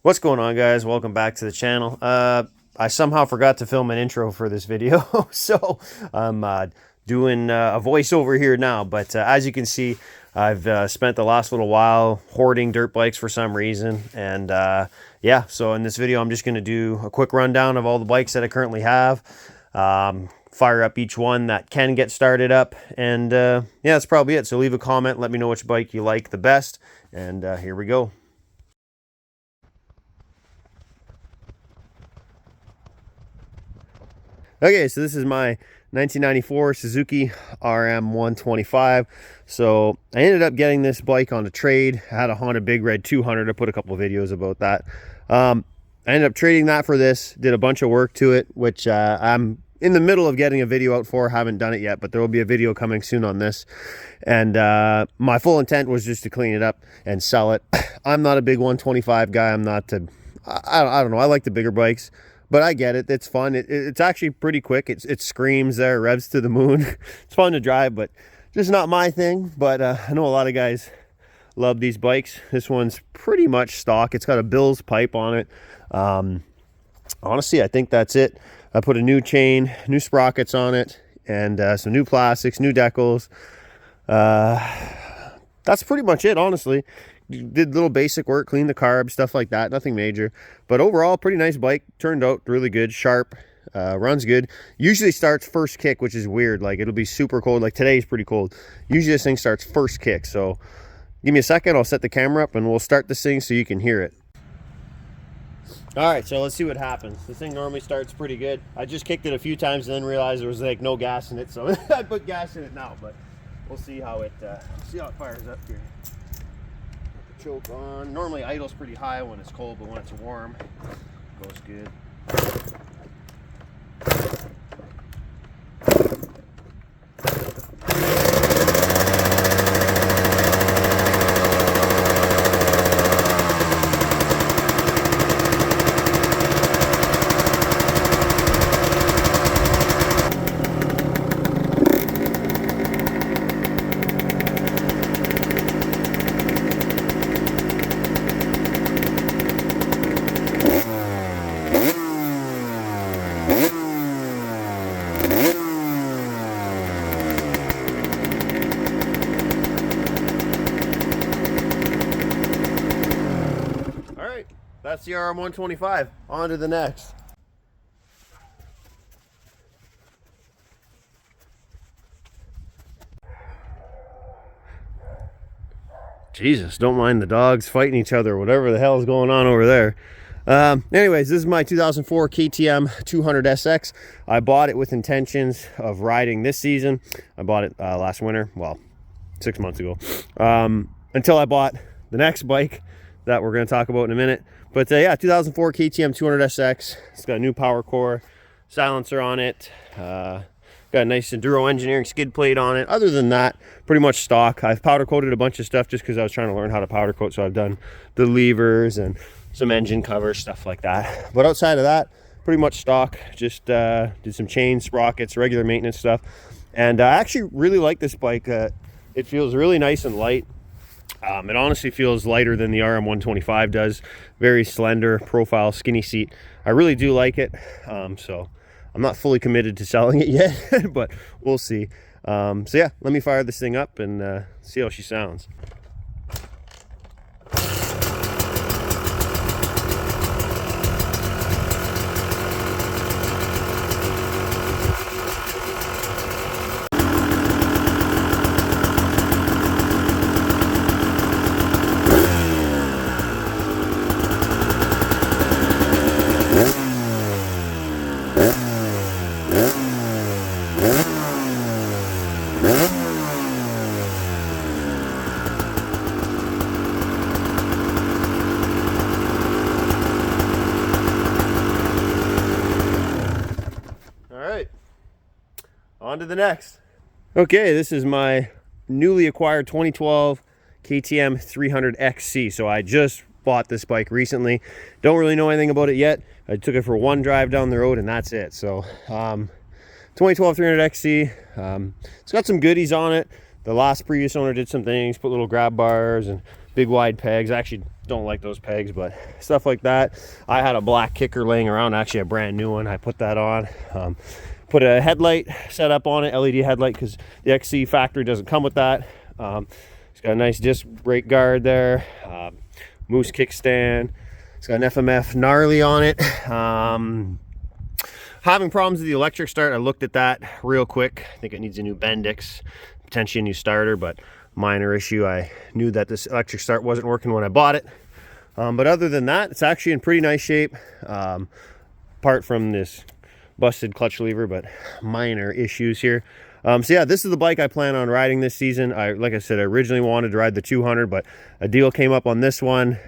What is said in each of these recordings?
What's going on, guys? Welcome back to the channel. I somehow forgot to film an intro for this video, so I'm doing a voiceover here now. But as you can see, I've spent the last little while hoarding dirt bikes for some reason. And yeah, so in this video, I'm just going to do a quick rundown of all the bikes that I currently have. Fire up each one that can get started up. And yeah, that's probably it. So leave a comment. Let me know which bike you like the best. And here we go. Okay, so this is my 1994 Suzuki RM125. So I ended up getting this bike on a trade. I had a Honda Big Red 200. I put a couple videos about that. I ended up trading that for this. Did a bunch of work to it, which I'm in the middle of getting a video out for. Haven't done it yet, but there will be a video coming soon on this. And my full intent was just to clean it up and sell it. I'm not a big 125 guy. I'm not to, I don't know. I like the bigger bikes. But I get it. It's fun. It's actually pretty quick. It screams there, revs to the moon. It's fun to drive, but just not my thing. But I know a lot of guys love these bikes. This one's pretty much stock. It's got a Bills pipe on it. Honestly, I think that's it. I put a new chain, new sprockets on it, and some new plastics, new decals. That's pretty much it, honestly. Did little basic work, cleaned the carbs, stuff like that, nothing major. But overall, pretty nice bike. Turned out really good, sharp, runs good. Usually starts first kick, which is weird. Like, it'll be super cold. Like, today's pretty cold. Usually this thing starts first kick. So give me a second, I'll set the camera up and we'll start this thing so you can hear it. All right, so let's see what happens. This thing normally starts pretty good. I just kicked it a few times and then realized there was like no gas in it, so I put gas in it now. But we'll see how it fires up here. Choke on. Normally idle's pretty high when it's cold, but when it's warm, it goes good. That's the RM125. On to the next. Jesus, don't mind the dogs fighting each other, whatever the hell is going on over there. Anyways, this is my 2004 KTM 200SX. I bought it with intentions of riding this season. I bought it last winter, well, 6 months ago, until I bought the next bike that we're going to talk about in a minute. But yeah, 2004 KTM 200SX. It's got a new power core, silencer on it. Got a nice Enduro Engineering skid plate on it. Other than that, pretty much stock. I've powder coated a bunch of stuff just because I was trying to learn how to powder coat. So I've done the levers and some engine covers, stuff like that. But outside of that, pretty much stock. Just did some chain sprockets, regular maintenance stuff. And I actually really like this bike. It feels really nice and light. It honestly feels lighter than the RM125 does. Very slender profile, skinny seat. I really do like it. So I'm not fully committed to selling it yet, but we'll see. So yeah, let me fire this thing up and see how she sounds. On to the next. Okay, this is my newly acquired 2012 KTM 300XC. So I just bought this bike recently. Don't really know anything about it yet. I took it for one drive down the road and that's it. So 2012 300XC. It's got some goodies on it. The previous owner did some things, put little grab bars and big wide pegs. I actually don't like those pegs, but stuff like that. I had a black kicker laying around, actually a brand new one. I put that on. Put a headlight setup on it, LED headlight, because the XC factory doesn't come with that. It's got a nice disc brake guard there, Moose kickstand. It's got an FMF gnarly on it. Having problems with the electric start. I looked at that real quick. I think it needs a new Bendix, potentially a new starter, but minor issue. I knew that this electric start wasn't working when I bought it. But other than that, it's actually in pretty nice shape. Apart from this busted clutch lever, but minor issues here. So yeah, this is the bike I plan on riding this season. Like I said, I originally wanted to ride the 200, but a deal came up on this one.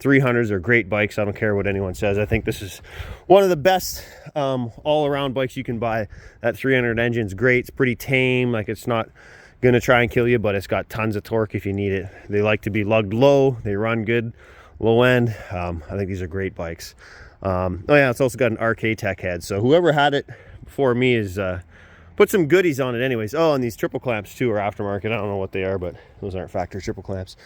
300s are great bikes. I don't care what anyone says. I think this is one of the best all-around bikes you can buy. That 300 engine's great. It's pretty tame. Like, it's not gonna try and kill you, but it's got tons of torque if you need it. They like to be lugged low. They run good low end. I think these are great bikes. Oh yeah, it's also got an RK Tech head. So whoever had it before me is put some goodies on it anyways. Oh, and these triple clamps too are aftermarket. I don't know what they are, but those aren't factory triple clamps.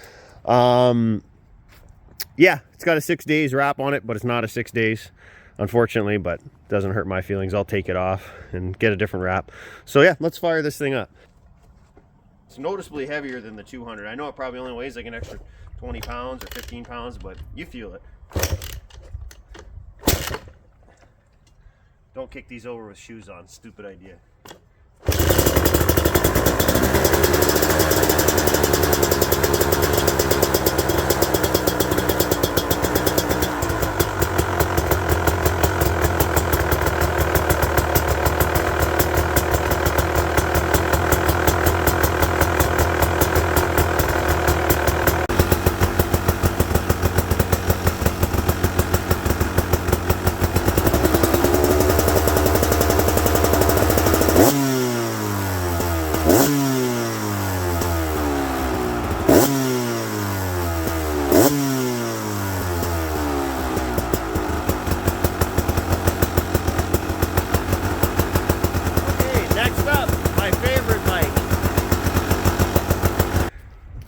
Yeah, it's got a 6 days wrap on it, but it's not a 6 days, unfortunately, but it doesn't hurt my feelings. I'll take it off and get a different wrap. So yeah, let's fire this thing up. It's noticeably heavier than the 200. I know it probably only weighs like an extra 20 pounds or 15 pounds, but you feel it. Don't kick these over with shoes on. Stupid idea.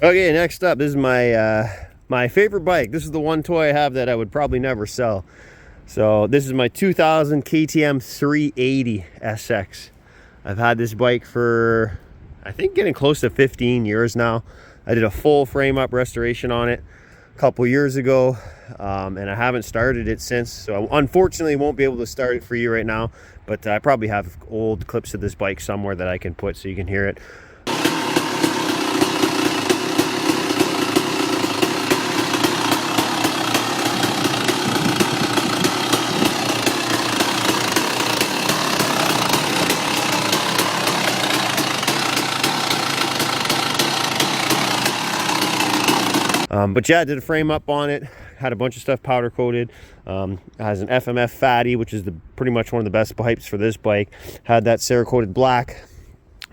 Okay, next up, this is my favorite bike. This is the one toy I have that I would probably never sell. So this is my 2000 KTM 380 SX. I've had this bike for, I think, getting close to 15 years now. I did a full frame up restoration on it a couple years ago, and I haven't started it since. So I unfortunately won't be able to start it for you right now, but I probably have old clips of this bike somewhere that I can put so you can hear it. But yeah, I did a frame up on it, had a bunch of stuff powder coated. It has an FMF Fatty, which is pretty much one of the best pipes for this bike. Had that Cerakoted black.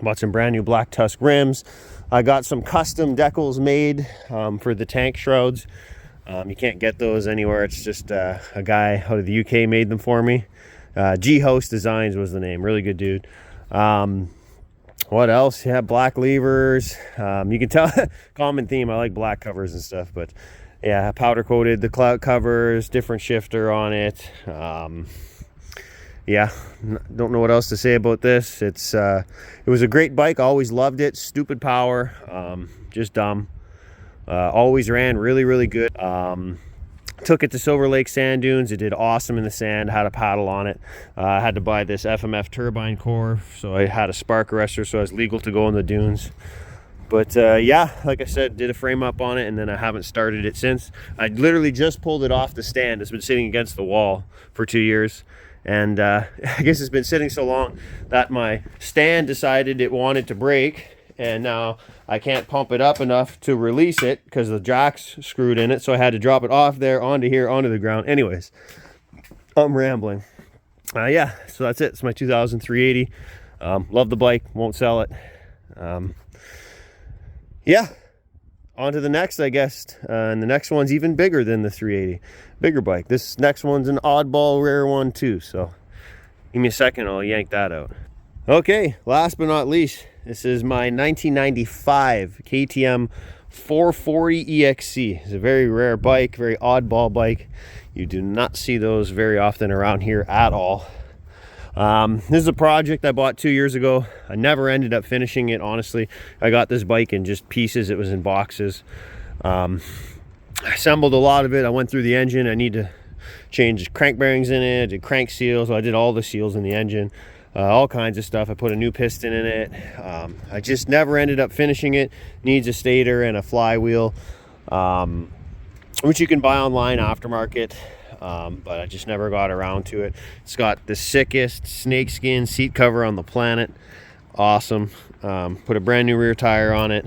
Bought some brand new black Tusk rims. I got some custom decals made for the tank shrouds. You can't get those anywhere. It's just a guy out of the UK made them for me. G-Host Designs was the name. Really good dude. What else? Yeah, black levers. You can tell, common theme, I like black covers and stuff, but yeah, powder coated the clout covers, different shifter on it. Yeah, don't know what else to say about this. It was a great bike. I always loved it. Stupid power, just dumb. Always ran really, really good. Took it to Silver Lake Sand Dunes. It did awesome in the sand. Had a paddle on it. I had to buy this FMF turbine core, so I had a spark arrestor, so I was legal to go in the dunes. But yeah, like I said, did a frame up on it, and then I haven't started it since. I literally just pulled it off the stand. It's been sitting against the wall for 2 years, and I guess it's been sitting so long that my stand decided it wanted to break, and now I can't pump it up enough to release it because the jack's screwed in it, so I had to drop it off there onto here, onto the ground. Anyways, I'm rambling. Yeah, so that's it. It's my 2000 380. Love the bike, won't sell it. Yeah, on to the next, I guess. And the next one's even bigger than the 380. Bigger bike. This next one's an oddball rare one too, so give me a second, I'll yank that out. Okay, last but not least, this is my 1995 KTM 440 EXC. It's a very rare bike, very oddball bike. You do not see those very often around here at all. This is a project I bought 2 years ago. I never ended up finishing it, honestly. I got this bike in just pieces. It was in boxes. I assembled a lot of it. I went through the engine. I need to change crank bearings in it, did crank seals. I did all the seals in the engine, all kinds of stuff. I put a new piston in it. I just never ended up finishing it. Needs a stator and a flywheel, which you can buy online aftermarket. But I just never got around to it. It's got the sickest snakeskin seat cover on the planet. Awesome. Put a brand new rear tire on it.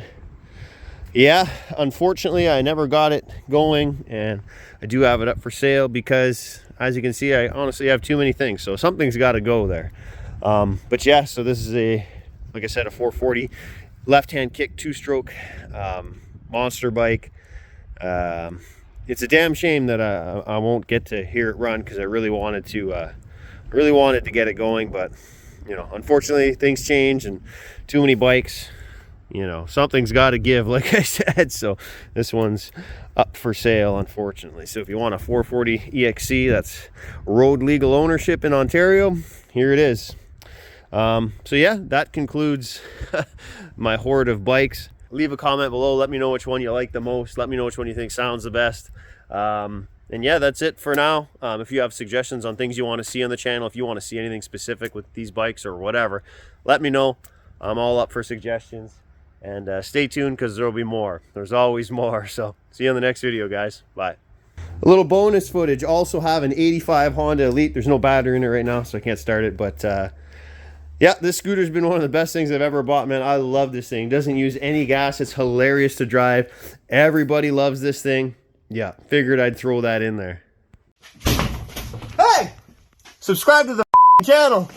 Yeah, unfortunately I never got it going, and I do have it up for sale because, as you can see, I honestly have too many things, so something's got to go there. But yeah, so this is a, like I said, a 440 left-hand kick 2-stroke monster bike. It's a damn shame that I won't get to hear it run, because I really wanted to get it going, but you know, unfortunately things change, and too many bikes, you know, something's got to give, like I said. So this one's up for sale, unfortunately. So if you want a 440 EXC that's road legal ownership in Ontario, here it is. So yeah, that concludes my horde of bikes. Leave a comment below. Let me know which one you like the most. Let me know which one you think sounds the best. And yeah, that's it for now. If you have suggestions on things you want to see on the channel, if you want to see anything specific with these bikes or whatever, let me know. I'm all up for suggestions. And stay tuned, because there will be more. There's always more. So see you in the next video, guys. Bye. A little bonus footage. Also have an 85 Honda Elite. There's no battery in it right now, so I can't start it. But yeah, this scooter's been one of the best things I've ever bought, man. I love this thing. Doesn't use any gas. It's hilarious to drive. Everybody loves this thing. Yeah, figured I'd throw that in there. Hey! Subscribe to the channel.